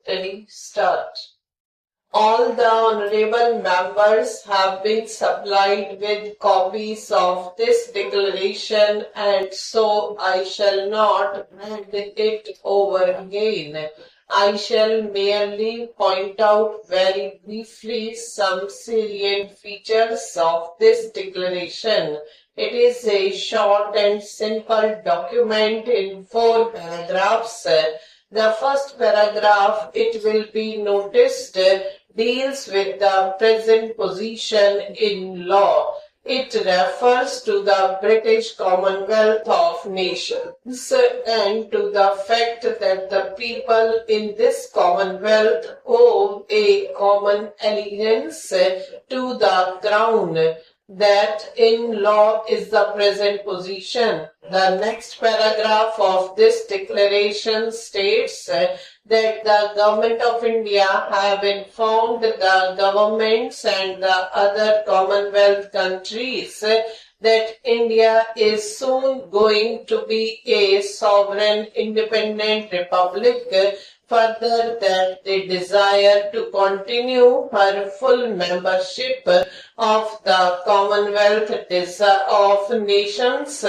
Ready, start. All the honorable members have been supplied with copies of this declaration, and so I shall not read it over again. I shall merely point out very briefly some salient features of this declaration. It is a short and simple document in 4 paragraphs. The first paragraph, it will be noticed, deals with the present position in law. It refers to the British Commonwealth of Nations and to the fact that the people in this Commonwealth owe a common allegiance to the Crown. That in law is the present position. The next paragraph of this declaration states that the Government of India have informed the governments and the other Commonwealth countries that India is soon going to be a sovereign independent republic. Further, that they desire to continue her full membership of the Commonwealth of Nations,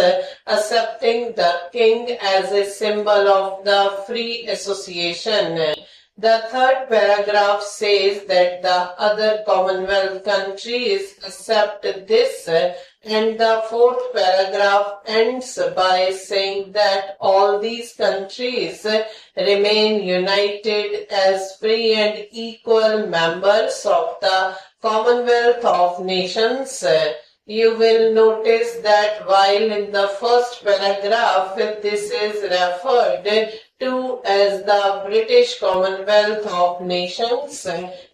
accepting the King as a symbol of the free association. The third paragraph says that the other Commonwealth countries accept this, and the fourth paragraph ends by saying that all these countries remain united as free and equal members of the Commonwealth of Nations. You will notice that while in the first paragraph this is referred to as the British Commonwealth of Nations,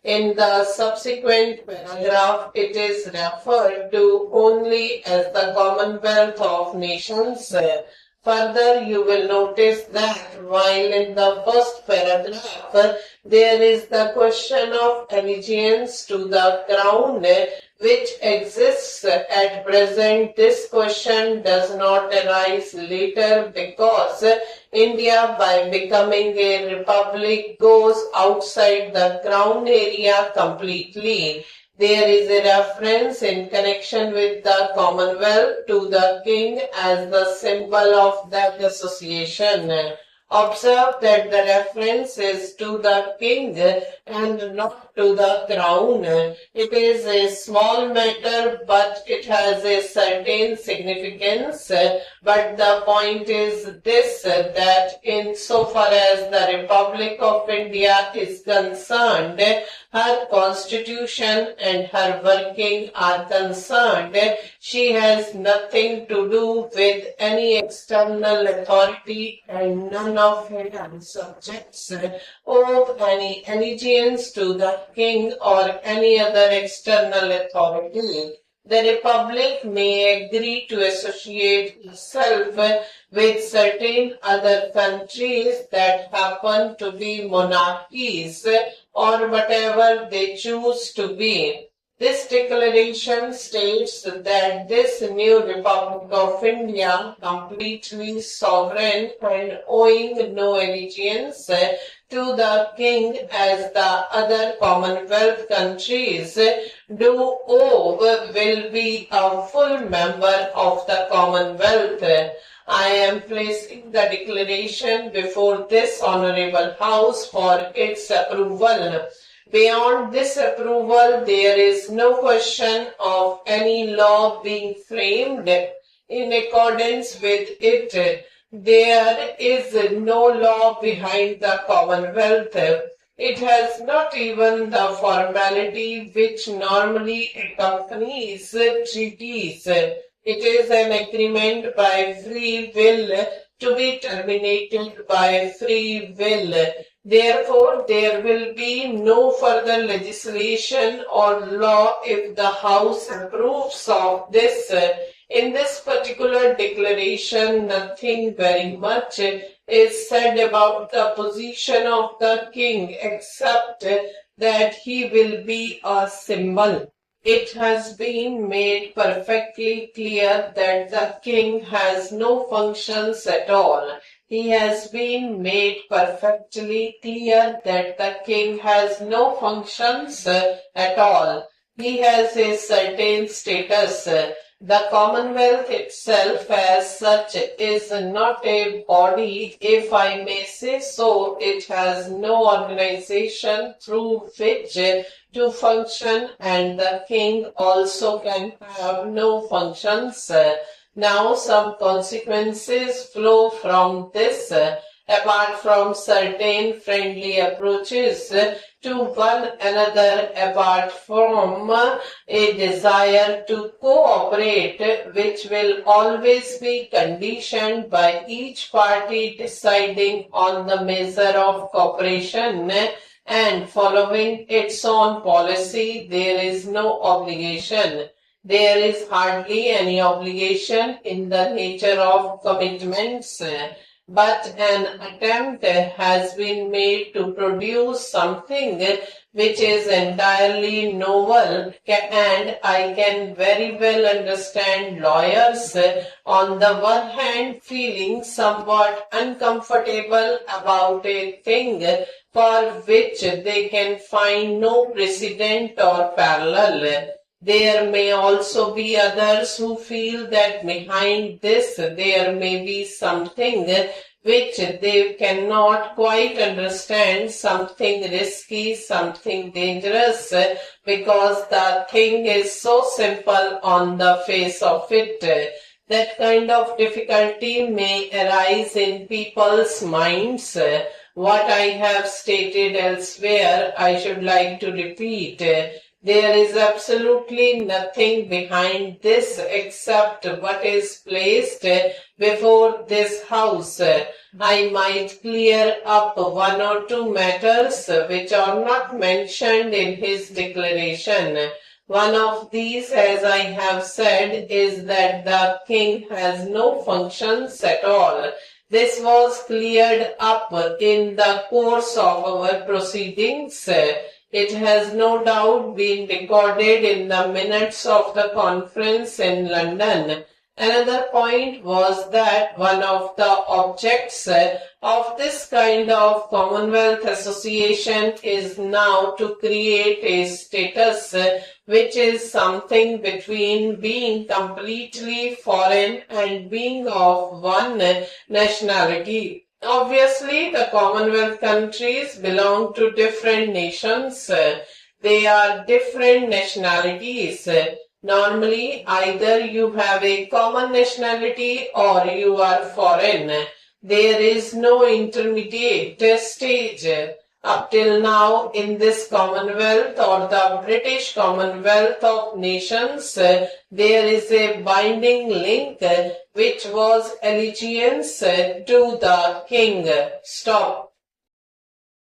in the subsequent paragraph it is referred to only as the Commonwealth of Nations. Further, you will notice that while in the first paragraph there is the question of allegiance to the Crown, which exists at present, this question does not arise later because India, by becoming a republic, goes outside the Crown area completely. There is a reference in connection with the Commonwealth to the King as the symbol of that association. Observe that the reference is to the King and not to the Crown. It is a small matter, but it has a certain significance. But the point is this, that insofar as the Republic of India is concerned, her constitution and her working are concerned, she has nothing to do with any external authority, and none of her subjects owe any allegiance to the King or any other external authority. The Republic may agree to associate itself with certain other countries that happen to be monarchies or whatever they choose to be. This declaration states that this new Republic of India, completely sovereign and owing no allegiance to the King as the other Commonwealth countries do owe, will be a full member of the Commonwealth. I am placing the declaration before this Honorable House for its approval. Beyond this approval, there is no question of any law being framed in accordance with it. There is no law behind the Commonwealth. It has not even the formality which normally accompanies treaties. It is an agreement by free will to be terminated by free will. Therefore, there will be no further legislation or law if the House approves of this. In this particular declaration, nothing very much is said about the position of the King except that he will be a symbol. It has been made perfectly clear that the King has no functions at all. he has been made perfectly clear that the king has no functions at all. He has a certain status. The Commonwealth itself as such is not a body, if I may say so. It has no organization through which to function, and the king also can have no functions. Now some consequences flow from this, apart from certain friendly approaches to one another, apart from a desire to cooperate, which will always be conditioned by each party deciding on the measure of cooperation and following its own policy. There is no obligation. There is hardly any obligation in the nature of commitments, but an attempt has been made to produce something which is entirely novel, and I can very well understand lawyers on the one hand feeling somewhat uncomfortable about a thing for which they can find no precedent or parallel. There may also be others who feel that behind this there may be something which they cannot quite understand, something risky, something dangerous, because the thing is so simple on the face of it. That kind of difficulty may arise in people's minds. What I have stated elsewhere, I should like to repeat. There is absolutely nothing behind this except what is placed before this house. I might clear up one or two matters which are not mentioned in his declaration. One of these, as I have said, is that the king has no functions at all. This was cleared up in the course of our proceedings. It has no doubt been recorded in the minutes of the conference in London. Another point was that one of the objects of this kind of Commonwealth Association is now to create a status which is something between being completely foreign and being of one nationality. Obviously, the Commonwealth countries belong to different nations. They are different nationalities. Normally, either you have a common nationality or you are foreign. There is no intermediate stage. Up till now, in this Commonwealth or the British Commonwealth of Nations, there is a binding link which was allegiance to the king. Stop.